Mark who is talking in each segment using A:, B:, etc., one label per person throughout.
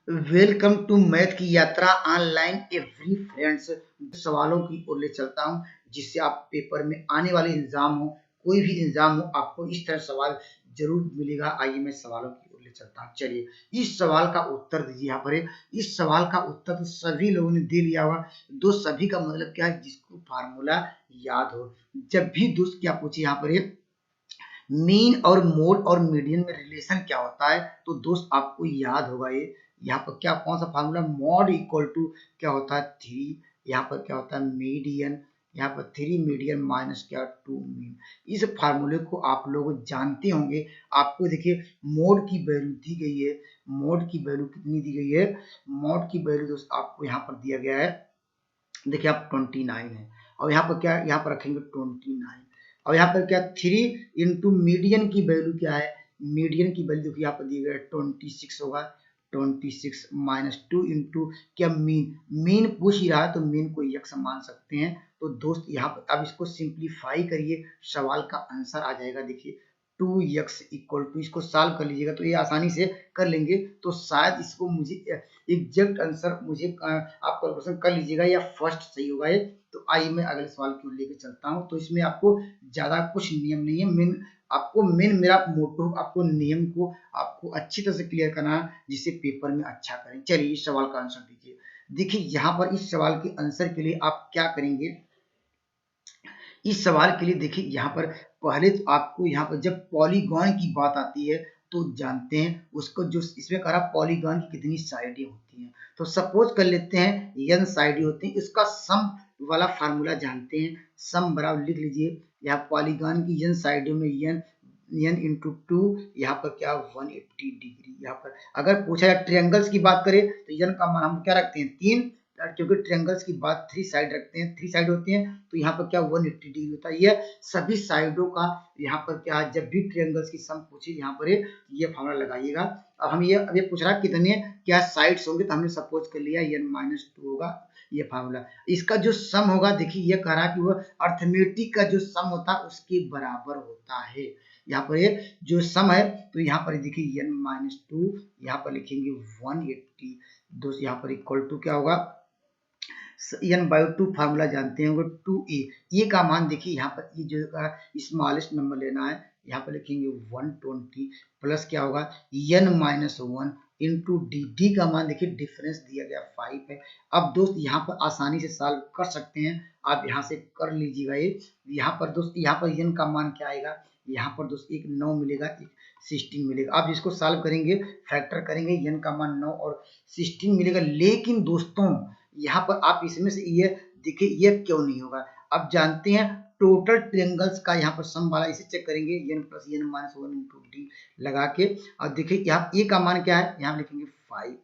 A: Welcome to math की यात्रा online every friends. सवालों की ओर ले चलता हूं जिससे आप पेपर में आने वाले एग्जाम हो, कोई भी एग्जाम हो, आपको इस तरह सवाल जरूर मिलेगा। आइए मैं सवालों की ओर ले चलता हूं। चलिए इस सवाल का उत्तर दीजिए। यहाँ पर इस सवाल का उत्तर तो सभी लोगों ने दे लिया होगा। दोस्त सभी का मतलब क्या है? जिसको फार्मूला याद हो। जब भी दोस्त क्या पूछे यहाँ पर मीन और मोड और मीडियन में रिलेशन क्या होता है, तो दोस्त आपको याद होगा ये यहाँ पर क्या कौन सा फार्मूला, मॉड इक्वल टू क्या होता है 3, यहाँ पर क्या होता है मीडियन, यहाँ पर 3 मीडियन माइनस क्या 2 मीन। इस फार्मूले को आप लोग जानते होंगे। आपको देखिए मोड की वैल्यू दी गई है। मोड की वैल्यू कितनी दी गई है? मोड की वैल्यू दोस्त आपको यहाँ पर दिया गया है, देखिए आप 29 है और यहाँ पर क्या, यहाँ पर रखेंगे 29 और यहाँ पर क्या 3 इंटू मीडियन की वैल्यू क्या है? मीडियन की वैल्यू यहाँ पर दी गई 26 होगा। 26 माइनस 2 इंटू क्या मीन, मीन पूछ ही रहा है तो मीन को यक्स मान सकते हैं। तो दोस्त यहाँ पर अब इसको सिंप्लीफाई करिए, सवाल का आंसर आ जाएगा। देखिए 2x इक्वल टू, इसको सॉल्व कर लीजिएगा तो ये आसानी से कर लेंगे। तो शायद इसको मुझे एग्जैक्ट आंसर मुझे आप कैलकुलेशन कर लीजिएगा या फर्स्ट सही होगा ये। तो आइए मैं अगले सवाल की ओर लेके चलता हूं। तो इसमें आपको ज्यादा कुछ नियम नहीं है, मेन मेरा मोटो आपको नियम को आपको अच्छी तरह से क्लियर करना है जिससे पेपर में अच्छा करें। चलिए इस सवाल का आंसर दीजिए। देखिए यहाँ पर इस सवाल के आंसर के लिए आप क्या करेंगे? इस सवाल के लिए देखिए यहाँ पर पहले तो आपको यहाँ पर जब पॉलीगॉन की बात आती है तो जानते हैं उसको, जो इसमें कहा पॉलीगॉन की कितनी साइडें होती हैं। तो सपोज कर लेते हैं n साइडें होती हैं, इसका सम वाला फार्मूला जानते हैं। सम बराबर लिख लीजिए, यहाँ पॉलीगॉन की n साइडों में n इंटू 2, यहाँ पर क्या 180 डिग्री। यहाँ पर अगर पूछा जाए ट्रायंगल्स की बात करें तो n का मान हम क्या रखते हैं 3, क्योंकि ट्रायंगल्स की बात 3 साइड रखते हैं, 3 साइड होती हैं तो यहाँ पर क्या 180 डिग्री होता है। ये सभी साइडों का यहाँ पर क्या, जब भी ट्रायंगल्स की सम पूछे यहाँ पर ये फार्मूला लगाइएगा। अब ये पूछ रहा कितने क्या साइड्स होंगे, तो हमने सपोज कर लिया n-2 होगा ये फार्मूला। इसका जो सम होगा देखिए ये कह रहा कि वो अर्थमेटिक का जो सम होता है उसके बराबर होता है। यहाँ पर ये जो सम है तो यहाँ पर देखिए n-2, यहाँ पर लिखेंगे 180 दोस्त, यहाँ पर इक्वल टू क्या होगा n/2 फार्मूला जानते होंगे 2a। ए का मान देखिए यहाँ पर ये जो स्मॉलेस्ट नंबर लेना है, यहाँ पर लिखेंगे 120 प्लस क्या होगा n-1 इंटू डी का मान देखिए डिफरेंस दिया गया 5 है। अब दोस्त यहाँ पर आसानी से सॉल्व कर सकते हैं, आप यहाँ से कर लीजिएगा ये। यहाँ पर दोस्त यहाँ पर n का मान क्या आएगा, यहाँ पर दोस्त एक 9 मिलेगा, एक 16 मिलेगा। आप इसको सॉल्व करेंगे, फैक्टर करेंगे, n का मान 9 और 16 मिलेगा। लेकिन दोस्तों यहाँ पर आप इसमें से ये देखिए ये क्यों नहीं होगा। अब जानते हैं टोटल ट्रायंगल्स का यहाँ पर सम वाला, इसे चेक करेंगे n+n-1 इंटू डी लगा के। और देखिए यहाँ ए का मान क्या है, यहाँ लिखेंगे 5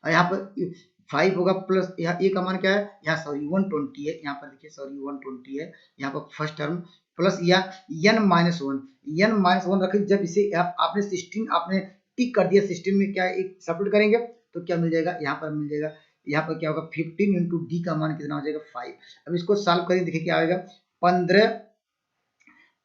A: और यहाँ पर 5 होगा प्लस यहाँ ए का मान क्या है, यहाँ सॉरी 120 है, यहाँ पर देखिए सॉरी 120 है यहाँ पर फर्स्ट टर्म प्लस या n-1 रखें। जब इसे आपने 16 आपने टिक कर दिया, 16 में क्या एक सब्ट्रैक्ट करेंगे तो क्या मिल जाएगा, यहाँ पर मिल जाएगा, यहाँ पर क्या होगा 15 इंटू डी का मान कितना हो जाएगा 5। अब इसको सॉल्व करें, देखिए क्या आएगा 15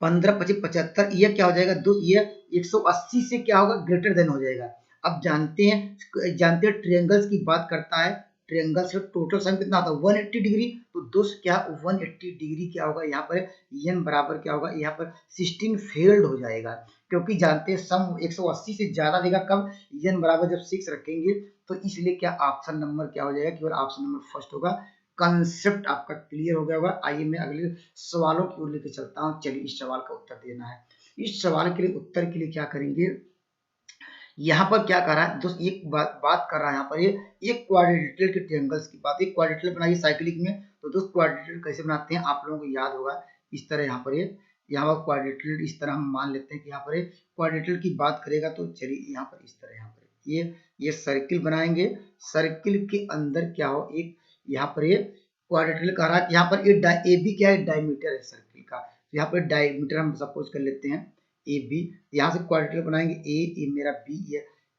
A: 15 25 75, ये क्या हो जाएगा दोस्त, ये 180 से क्या होगा ग्रेटर देन हो जाएगा। अब जानते हैं ट्रायंगल्स की बात करता है, ट्रायंगल से टोटल सम कितना होता है 180 डिग्री। तो दोस्त क्या 180 डिग्री क्या होगा, यहाँ पर n बराबर क्या होगा, यहाँ पर 16 फेल्ड हो जाएगा, क्योंकि जानते हैं सम 180 से ज्यादा देगा कब, n बराबर जब 6 रखेंगे। तो इसलिए क्या ऑप्शन नंबर क्या हो जाएगा, केवल ऑप्शन नंबर फर्स्ट होगा। कंसेप्ट आपका क्लियर हो गया होगा। आइए मैं अगले सवालों की ओर लेकर चलता हूं। चलिए इस सवाल का उत्तर देना है। इस सवाल के लिए उत्तर के लिए क्या करेंगे, यहाँ पर क्या कर रहा है दोस्त, एक बात कर रहा है यहाँ पर ये एक क्वाड्रिलेटरल के ट्रायंगल्स की बात, एक क्वाड्रिलेटरल बनाइए साइक्लिक में। तो दोस्त क्वाड्रिलेटरल कैसे बनाते हैं आप लोगों को याद होगा, इस तरह यहाँ पर यहाँ पर क्वाड्रिलेटरल इस तरह हम मान लेते हैं कि यहाँ पर क्वाड्रिलेटरल की बात करेगा तो चलिए यहाँ पर इस तरह यहाँ पर ये सर्किल बनाएंगे। सर्किल के अंदर क्या हो, एक यहाँ पर क्वाड्रिलेटरल कह रहा है, यहाँ पर ए बी क्या है डायमीटर है सर्किल का, तो यहाँ पर डायमीटर हम सपोज कर लेते हैं ए बी। यहाँ से क्वाड्रिलेटरल बनाएंगे ए मेरा बी,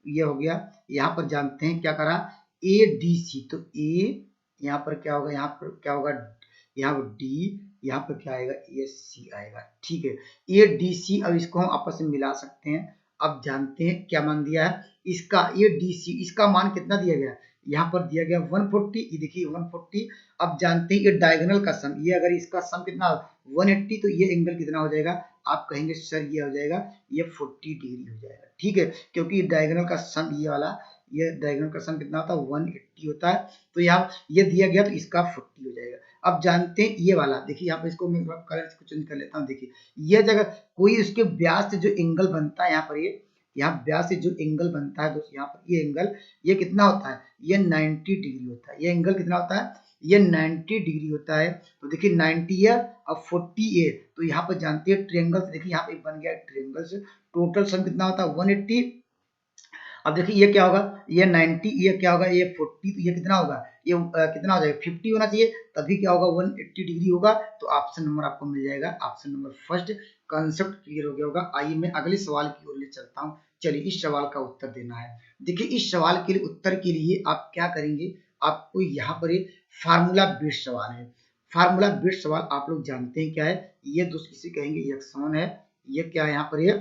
A: ये हो गया। यहाँ पर जानते हैं क्या करा ए डी सी, तो ए यहाँ पर क्या होगा, यहाँ पर क्या होगा, यहाँ पर डी, यहाँ पर क्या आएगा ए सी आएगा। ठीक है ए डी सी, अब इसको हम आपस में मिला सकते हैं। अब जानते हैं क्या मान दिया है इसका, ये DC इसका मान कितना दिया गया है, यहाँ पर दिया गया 140, ये देखिए 140। अब जानते हैं ये डायगोनल का सम, ये अगर इसका सम कितना 180 तो ये एंगल कितना हो जाएगा, आप कहेंगे सर ये हो जाएगा ये 40 डिग्री हो जाएगा, ठीक है, क्योंकि डायगोनल का सम ये वाला, ये डायगोनल का सम कितना होता है 180 होता है, तो यहाँ ये दिया गया तो इसका 40 हो जाएगा। अब जानते हैं ये वाला, देखिए यहाँ पे इसको मैं कलर को चेंज कर लेता हूँ, देखिए ये जगह कोई उसके ब्यास से जो एंगल बनता है यहाँ पर, ये यहाँ ब्यास से जो एंगल बनता है दोस्तों, यहाँ पर ये एंगल ये कितना होता है, ये 90 डिग्री होता है, ये एंगल कितना होता है, ये 90 डिग्री होता है। तो देखिए 90 है अब 40 है, तो यहाँ पर जानते हैं ट्रायंगल से, देखिए यहाँ पे बन गया ट्रायंगल से टोटल सम कितना होता है 180। अब देखिए ये क्या होगा, ये 90, ये क्या होगा, ये 40, तो ये कितना होगा, ये कितना हो जाएगा 50 होना चाहिए, तभी क्या होगा 180 डिग्री होगा। तो ऑप्शन नंबर आपको मिल जाएगा, option number first. Concept clear हो गया होगा। आइए मैं अगले सवाल की ओर ले चलता हूँ। चलिए इस सवाल का उत्तर देना है। देखिए इस सवाल के लिए उत्तर के लिए आप क्या करेंगे, आपको यहाँ पर एक फार्मूला बेस्ड सवाल है। फार्मूला बेस्ड सवाल आप लोग जानते हैं क्या है, ये दोस्त किसे कहेंगे, x1 है, ये क्या है यहाँ पर, ये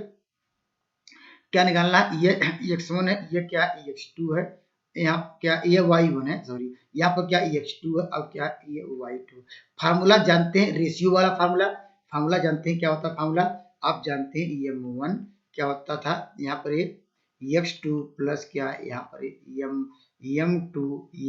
A: क्या निकालना है, ये x1 है, ये क्या x2 है, यहाँ क्या ये y1 है, सॉरी यहाँ पर क्या x2 है, अब क्या ये y2। फार्मूला जानते हैं, रेशियो वाला फार्मूला, फार्मूला जानते हैं क्या होता है फार्मूला, आप जानते हैं m1 क्या होता था, यहाँ पर ये x2 प्लस क्या है, यहाँ पर m2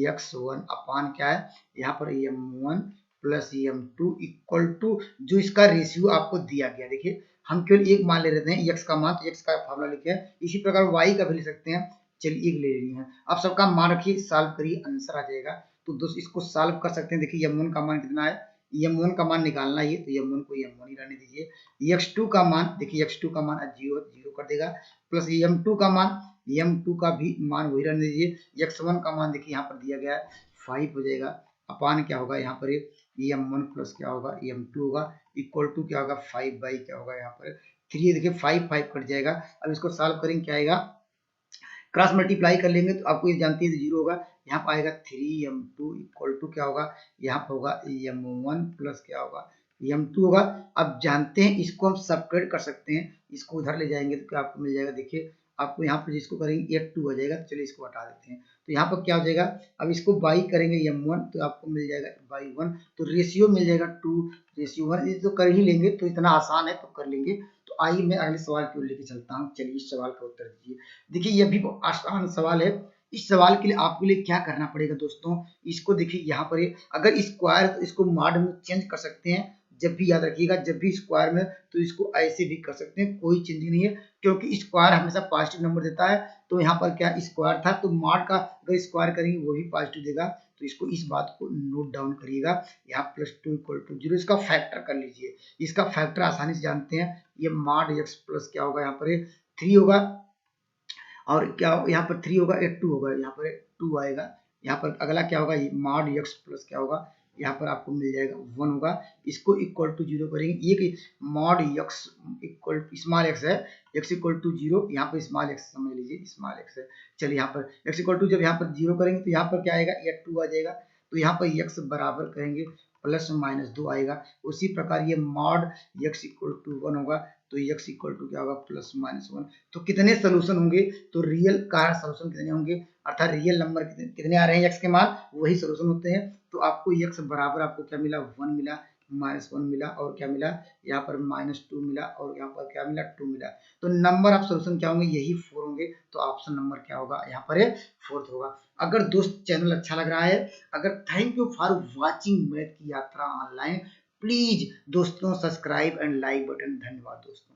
A: x1 अपान क्या है, यहाँ पर m1 plus m2 equal to जो इसका रेशियो आपको दिया गया। देखिए हम केवल एक मान ले रहे हैं x का मान, तो x का फार्मूला लिखे हैं, इसी प्रकार y का भी ले सकते हैं। चलिए एक ले रही हैं, अब सबका मान रखिए, सॉल्व करिए, आंसर आ जाएगा। तो दोस्त इसको सॉल्व कर सकते हैं। देखिए m1 का मान कितना है, m1 का मान निकालना है, तो m1 को m1 ही रहने दीजिए। x2 का मान, देखिए x2 का मान 0 0 कर देगा, प्लस m2 का मान, m2 का भी मान वही रहने दीजिए। x1 का मान देखिए यहाँ पर दिया गया है 5 हो जाएगा, अपान क्या होगा यहाँ पर m1 प्लस क्या होगा m2 होगा, इक्वल टू क्या होगा 5 बाई क्या होगा यहाँ पर 3। देखिए 5 5 कट जाएगा। अब इसको सॉल्व करेंगे क्या आएगा, क्रॉस मल्टीप्लाई कर लेंगे तो आपको ये जानती है 0 होगा, यहाँ पर आएगा 3m2 इक्वल टू क्या होगा, यहाँ पर होगा m1 प्लस क्या होगा m2 होगा। अब जानते हैं इसको हम सबट्रैक्ट कर सकते हैं, इसको उधर ले जाएंगे तो क्या आपको मिल जाएगा, देखिए आपको यहाँ पर जिसको करेंगे ये 2 हो जाएगा, तो चलिए इसको हटा देते हैं। तो यहाँ पर क्या हो जाएगा, अब इसको बाई करेंगे m1 तो आपको मिल जाएगा बाई 1, तो रेशियो मिल जाएगा 2:1। ये तो कर ही लेंगे, तो इतना आसान है तो कर लेंगे। तो आइए मैं अगले सवाल की ओर लेके चलता हूँ। चलिए इस सवाल का उत्तर दीजिए। देखिए ये भी आसान सवाल है। इस सवाल के लिए आपके लिए क्या करना पड़ेगा दोस्तों, इसको देखिए यहाँ पर अगर स्क्वायर तो इसको मॉड में चेंज कर सकते हैं। जब भी याद रखिएगा, जब भी स्क्वायर में तो इसको ऐसे भी कर सकते हैं, कोई चेंजिंग नहीं है, क्योंकि स्क्वायर हमेशा पॉजिटिव नंबर देता है। तो यहाँ पर क्या स्क्वायर था, तो मॉड का अगर स्क्वायर करेंगे वो भी पॉजिटिव देगा। तो इसको इस बात को नोट डाउन करिएगा। यहाँ +2 = 0, इसका फैक्टर कर लीजिए। इसका फैक्टर आसानी से जानते हैं, ये मॉड x प्लस क्या होगा, यहाँ पर 3 होगा, और क्या यहाँ पर 3 होगा, 2 होगा, यहाँ पर 2 आएगा। यहाँ पर अगला क्या होगा, मॉड x प्लस क्या होगा, यहाँ पर आपको मिल जाएगा 1 होगा। इसको इक्वल टू 0 करेंगे, ये mod x equal small x है, x इक्वल टू 0, यहाँ पर स्मॉल x समझ लीजिए, स्मॉल x है। चलिए यहाँ पर x इक्वल टू जब यहाँ पर 0 करेंगे तो यहाँ पर क्या आएगा, ये 2 आ जाएगा। तो यहाँ पर x बराबर करेंगे +-2 आएगा। उसी प्रकार ये मॉड x इक्वल टू 1 होगा, तो x इक्वल टू क्या होगा, +-1। तो कितने सोल्यूशन होंगे, तो रियल का सोल्यूशन कितने होंगे, अर्थात रियल नंबर कितने आ रहे हैं x के मान, वही सोल्यूशन होते हैं। तो आपको x बराबर आपको क्या मिला, 1 मिला, -1 मिला, और क्या मिला यहाँ पर -2 मिला, और यहाँ पर क्या मिला 2 मिला। तो नंबर ऑफ सोल्यूशन क्या होंगे, यही 4 होंगे। तो ऑप्शन नंबर क्या होगा, यहाँ पर 4th होगा। अगर दोस्त चैनल अच्छा लग रहा है, अगर thank you for watching math की यात्रा ऑनलाइन, प्लीज दोस्तों सब्सक्राइब एंड लाइक बटन। धन्यवाद दोस्तों।